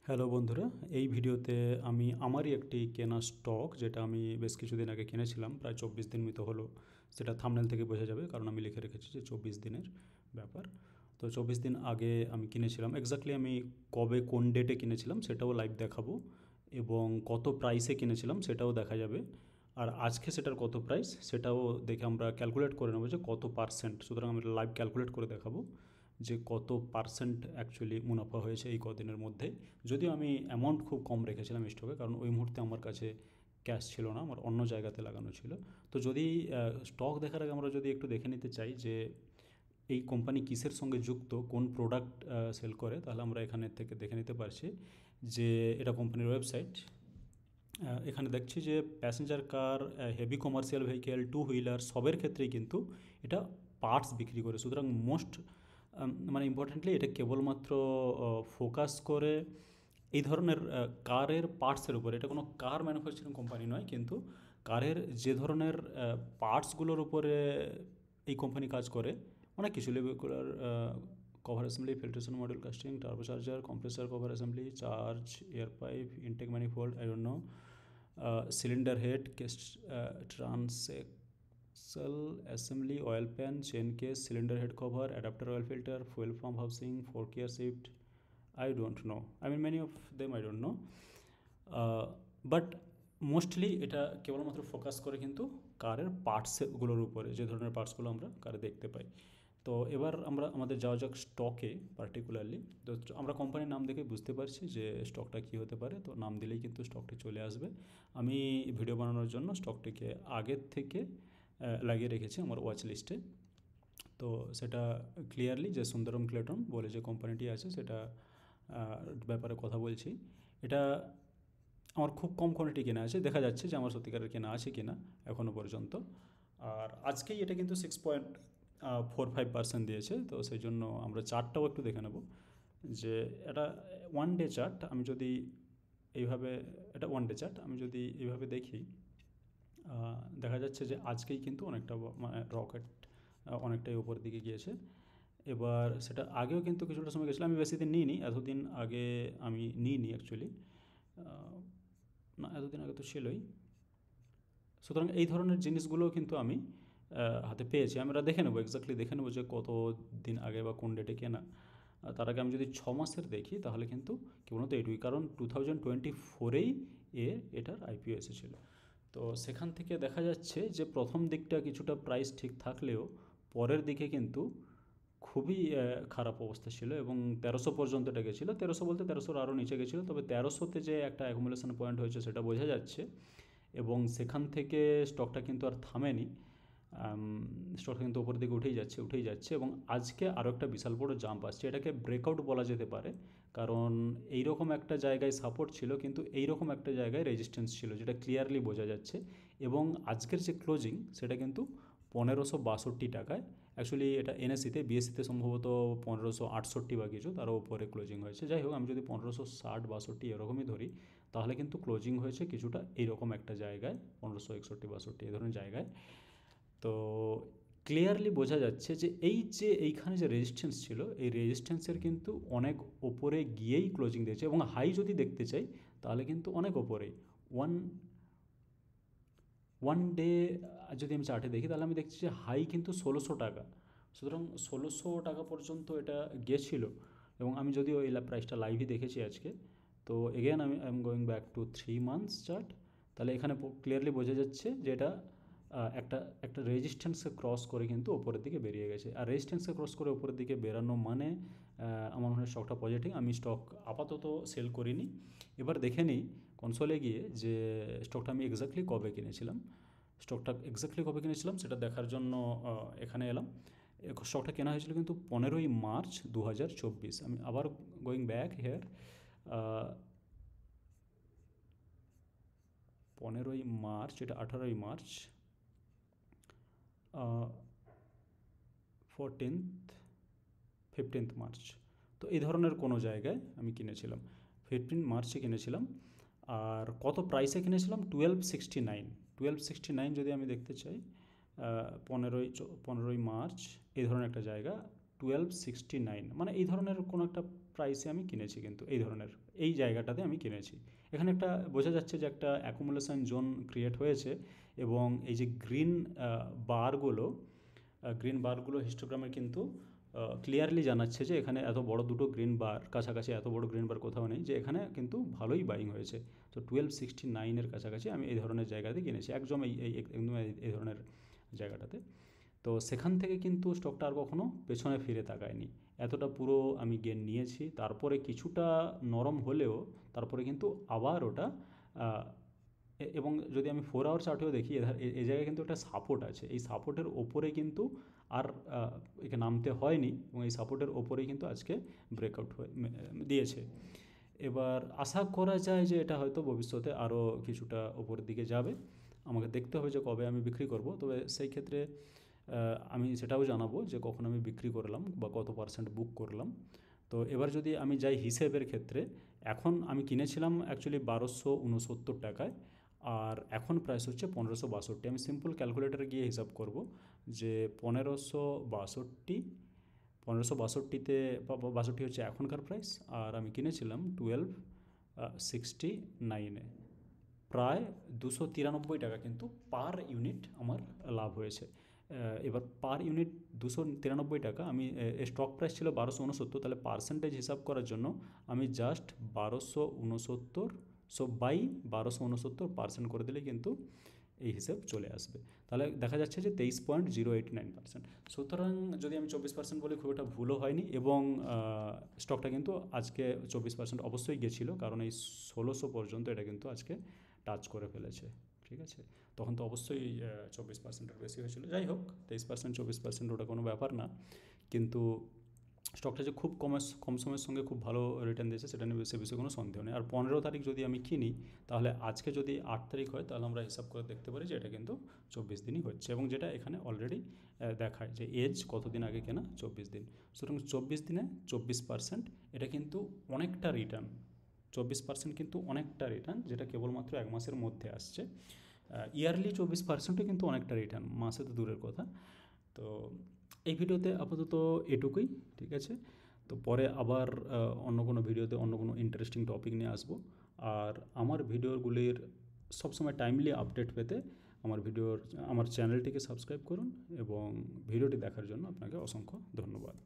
Hello বন্ধুরা, এই ভিডিওতে আমি আমারই একটি কেনা স্টক যেটা আমি বেশ কিছুদিন আগে কিনেছিলাম, প্রায় 24 দিন মতো হলো। সেটা থাম্বনেল থেকে বোঝা যাবে, কারণ আমি লিখে রেখেছি যে 24 দিনের ব্যাপার। তো 24 দিন আগে আমি কিনেছিলাম। এক্স্যাক্টলি আমি কবে কোন ডেটে কিনেছিলাম সেটাও লাইভ দেখাবো, এবং কত প্রাইসে কিনেছিলাম সেটাও দেখা যাবে। আর আজকে সেটার কত প্রাইস সেটাও দেখে আমরা ক্যালকুলেট করে নেবো যে কত পার্সেন্ট। সুতরাং আমি লাইভ ক্যালকুলেট করে দেখাবো যে কত পার্সেন্ট অ্যাকচুয়ালি মুনাফা হয়েছে এই কদিনের মধ্যে। যদিও আমি অ্যামাউন্ট খুব কম রেখেছিলাম স্টকে, কারণ ওই মুহূর্তে আমার কাছে ক্যাশ ছিল না, আমার অন্য জায়গাতে লাগানো ছিল। তো যদি স্টক দেখার আগে আমরা যদি একটু দেখে নিতে চাই যে এই কোম্পানি কিসের সঙ্গে যুক্ত, কোন প্রোডাক্ট সেল করে, তাহলে আমরা এখানে থেকে দেখে নিতে পারছি যে এটা কোম্পানির ওয়েবসাইট। এখানে দেখছি যে passenger car, heavy commercial vehicle, two wheeler সবের ক্ষেত্রেই কিন্তু এটা পার্টস বিক্রি করে। সুতরাং মোস্ট মানে ইম্পর্টেন্টলি এটা কেবলমাত্র ফোকাস করে এই ধরনের কারের পার্টসের উপর। এটা কোনো কার ম্যানুফ্যাকচারিং কোম্পানি নয়, কিন্তু কারের যে ধরনের পার্টসগুলোর উপরে এই কোম্পানি কাজ করে অনেক কিছু। Regular cover assembly, filtration module, casting, turbocharger, compressor cover assembly, charge, air pipe, intake manifold, I don't know, cylinder head, transaxle assembly, oil pan, chain case, cylinder head cover, adapter oil filter, fuel pump housing, four gear shift, I don't know. I mean, many of them I don't know. But mostly এটা কেবলমাত্র focus করে কিন্তু কারের পার্টসগুলোর উপরে, যে ধরনের পার্টসগুলো আমরা কারে দেখতে পাই। তো এবার আমরা আমাদের যাওয়া যাক স্টকে পার্টিকুলারলি। তো আমরা কোম্পানির নাম দেখে বুঝতে পারছি যে স্টকটা কী হতে পারে। তো নাম দিলেই কিন্তু স্টকটি চলে আসবে। আমি ভিডিও বানানোর জন্য স্টকটিকে আগের থেকে লাগিয়ে রেখেছি আমার ওয়াচ লিস্টে। তো সেটা ক্লিয়ারলি যে সুন্দরম ক্লেটন বলে যে কোম্পানিটি আছে সেটা ব্যাপারে কথা বলছি। এটা আমার খুব কম কোয়ান্টিটি কেনা আছে, দেখা যাচ্ছে যে আমার সত্যিকারের কেনা আছে কিনা এখনও পর্যন্ত। আর আজকেই এটা কিন্তু 6.45% দিয়েছে। তো সেই জন্য আমরা চার্টটাও একটু দেখে নেব যে এটা ওয়ান ডে চার্ট। আমি যদি এইভাবে, এটা ওয়ান ডে চার্ট, আমি যদি এইভাবে দেখি, দেখা যাচ্ছে যে আজকেই কিন্তু অনেকটা মানে রকেট অনেকটাই উপরের দিকে গিয়েছে। এবার সেটা আগেও কিন্তু কিছুটা সময় গেছিলো, আমি বেশি দিন নিইনি, এতদিন আগে আমি নিইনি অ্যাকচুয়ালি, না এতদিন আগে তো ছিলই। সুতরাং এই ধরনের জিনিসগুলো কিন্তু আমি হাতে পেয়েছি। আমরা দেখে নেবো, এক্স্যাক্টলি দেখে নেবো যে কত দিন আগে বা কোন ডেটে কেনা। তার আগে আমি যদি 6 মাসের দেখি তাহলে কিন্তু কেবলমাত্র এইটুকুই, কারণ 2024-এই এটার আইপিও এসেছিলো। তো সেখান থেকে দেখা যাচ্ছে যে প্রথম দিকটা কিছুটা প্রাইস ঠিক থাকলেও পরের দিকে কিন্তু খুবই খারাপ অবস্থা ছিল, এবং 1300 পর্যন্ত এটা গেছিলো। 1300 বলতে 1300 আরও নিচে গেছিলো, তবে 1300-তে যে একটা অ্যাকুমুলেশন পয়েন্ট হয়েছে সেটা বোঝা যাচ্ছে। এবং সেখান থেকে স্টকটা কিন্তু আর থামেনি, স্টকটা কিন্তু ওপর দিকে উঠেই যাচ্ছে। এবং আজকে আরও একটা বিশাল বড় জাম্প আসছে, এটাকে ব্রেকআউট বলা যেতে পারে, কারণ এইরকম একটা জায়গায় সাপোর্ট ছিল, কিন্তু এইরকম একটা জায়গায় রেজিস্ট্যান্স ছিল, যেটা ক্লিয়ারলি বোঝা যাচ্ছে। এবং আজকের যে ক্লোজিং সেটা কিন্তু 1562 টাকায়। অ্যাকচুয়ালি এটা এনএসিতে, বিএসসিতে সম্ভবত 1568 বা কিছু তারও উপরে ক্লোজিং হয়েছে। যাই হোক, আমি যদি 1560-62 এরকমই ধরি, তাহলে কিন্তু ক্লোজিং হয়েছে কিছুটা এইরকম একটা জায়গায়, 1561-62 এই ধরনের জায়গায়। তো ক্লিয়ারলি বোঝা যাচ্ছে যে এইখানে যে রেজিস্ট্যান্স ছিল, এই রেজিস্ট্যান্সের কিন্তু অনেক ওপরে গিয়েই ক্লোজিং দিয়েছে। এবং হাই যদি দেখতে চাই তাহলে কিন্তু অনেক ওপরেই, ওয়ান ডে যদি আমি চার্টে দেখি তাহলে আমি দেখছি যে হাই কিন্তু 1600 টাকা। সুতরাং 1600 টাকা পর্যন্ত এটা গেছিল। এবং আমি যদিও এই প্রাইসটা লাইভই দেখেছি আজকে। তো এগেন আমি I am going back to 3 months chart. তাহলে এখানে ক্লিয়ারলি বোঝা যাচ্ছে যে এটা একটা একটা রেজিস্ট্যান্সকে ক্রস করে কিন্তু ওপরের দিকে বেরিয়ে গেছে। আর রেজিস্ট্যান্সকে ক্রস করে ওপরের দিকে বেরানো মানে আমার মনে হয় স্টকটা পজিটিভ। আমি স্টক আপাতত সেল করিনি। এবার দেখে নিই কনসোলে গিয়ে যে স্টকটা আমি এক্স্যাক্টলি কবে কিনেছিলাম সেটা দেখার জন্য এখানে এলাম। স্টকটা কেনা হয়েছিল কিন্তু 15ই মার্চ 2024। আমি আবার গোয়িং ব্যাক হেয়ার, 15ই মার্চ, এটা 18ই মার্চ, 15th মার্চ। তো এই ধরনের কোনো জায়গায় আমি কিনেছিলাম, 15 মার্চে কিনেছিলাম। আর কত প্রাইসে কিনেছিলাম? 1269 যদি আমি দেখতে চাই, 15ই মার্চ এই ধরনের একটা জায়গা, 1269, মানে এই ধরনের কোনো একটা প্রাইসে আমি কিনেছি, কিন্তু এই ধরনের এই জায়গাটাতে আমি কিনেছি। এখানে একটা বোঝা যাচ্ছে যে একটা অ্যাকুমুলেশন জোন ক্রিয়েট হয়েছে, এবং এই যে গ্রিন বারগুলো হিস্টোগ্রামে কিন্তু ক্লিয়ারলি জানাচ্ছে যে এখানে এত বড় দুটো গ্রিন বার, কাছাকাছি এত বড় গ্রিন বার কোথাও নেই, যে এখানে কিন্তু ভালোই বাইং হয়েছে। তো 1269-এর কাছাকাছি আমি এই ধরনের জায়গাতে কিনেছি, একদম একদম এই ধরনের জায়গাটাতে। তো সেখান থেকে কিন্তু স্টকটা আর কখনো পেছনে ফিরে তাকায়নি, এতটা পুরো আমি গেন নিয়েছি। তারপরে কিছুটা নরম হলেও তারপরে কিন্তু আবার ওটা এবং যদি আমি 4 আওয়ার চার্টেও দেখি, এই জায়গায় কিন্তু একটা সাপোর্ট আছে, এই সাপোর্টের ওপরে কিন্তু আর একে নামতে হয়নি, এবং এই সাপোর্টের ওপরেই কিন্তু আজকে ব্রেকআউট দিয়েছে। এবার আশা করা যায় যে এটা হয়তো ভবিষ্যতে আরও কিছুটা ওপরের দিকে যাবে। আমাকে দেখতে হবে যে কবে আমি বিক্রি করব, তবে সেই ক্ষেত্রে আমি সেটাও জানাবো যে কখন আমি বিক্রি করলাম বা কত পার্সেন্ট বুক করলাম। তো এবার যদি আমি যাই হিসেবের ক্ষেত্রে, এখন আমি কিনেছিলাম অ্যাকচুয়ালি 1269 টাকায়, আর এখন প্রাইস হচ্ছে 1562। আমি সিম্পল ক্যালকুলেটারে গিয়ে হিসাব করব যে 1562তে 62 হচ্ছে এখনকার প্রাইস, আর আমি কিনেছিলাম 1269-এ, প্রায় 293 টাকা কিন্তু পার ইউনিট আমার লাভ হয়েছে। এবার পার ইউনিট 293 টাকা, আমি স্টক প্রাইস ছিল 1269, তাহলে পার্সেন্টেজ হিসাব করার জন্য আমি জাস্ট 1269 বাই 1269% করে দিলে কিন্তু এই হিসেব চলে আসবে। তাহলে দেখা যাচ্ছে যে 23.089%। সুতরাং যদি আমি 24% বলি খুব একটা ভুলও হয়নি, এবং স্টকটা কিন্তু আজকে 24% অবশ্যই গেছিলো, কারণ এই 1600 পর্যন্ত এটা কিন্তু আজকে টাচ করে ফেলেছে। ঠিক আছে, তখন তো অবশ্যই 24%-এর বেশি হয়েছিল। যাই হোক, 23% 24% ওটা কোনো ব্যাপার না, কিন্তু স্টকটা যে খুব কম সময়ের সঙ্গে খুব ভালো রিটার্ন দিয়েছে সেটা নিয়ে সে বিষয়ে কোনো সন্দেহ নেই। আর 15 তারিখ যদি আমি কিনি, তাহলে আজকে যদি 8 তারিখ হয়, তাহলে আমরা হিসাব করে দেখতে পারি যে এটা কিন্তু 24 দিনই হচ্ছে, এবং যেটা এখানে অলরেডি দেখায় যে এজ কতদিন আগে কেনা, 24 দিন। সুতরাং 24 দিনে 24%, এটা কিন্তু অনেকটা রিটার্ন। 24% কিন্তু অনেকটা রিটার্ন, যেটা কেবলমাত্র 1 মাসের মধ্যে আসছে। ইয়ারলি 24%ও কিন্তু অনেকটা রিটার্ন, মাসে তো দূরের কথা। তো এই ভিডিওতে আপাতত এটুকুই, ঠিক আছে। তো পরে আবার অন্য কোনো ভিডিওতে অন্য কোনো ইন্টারেস্টিং টপিক নিয়ে আসবো। আর আমার ভিডিওগুলির সবসময় টাইমলি আপডেট পেতে আমার চ্যানেলটিকে সাবস্ক্রাইব করুন, এবং ভিডিওটি দেখার জন্য আপনাকে অসংখ্য ধন্যবাদ।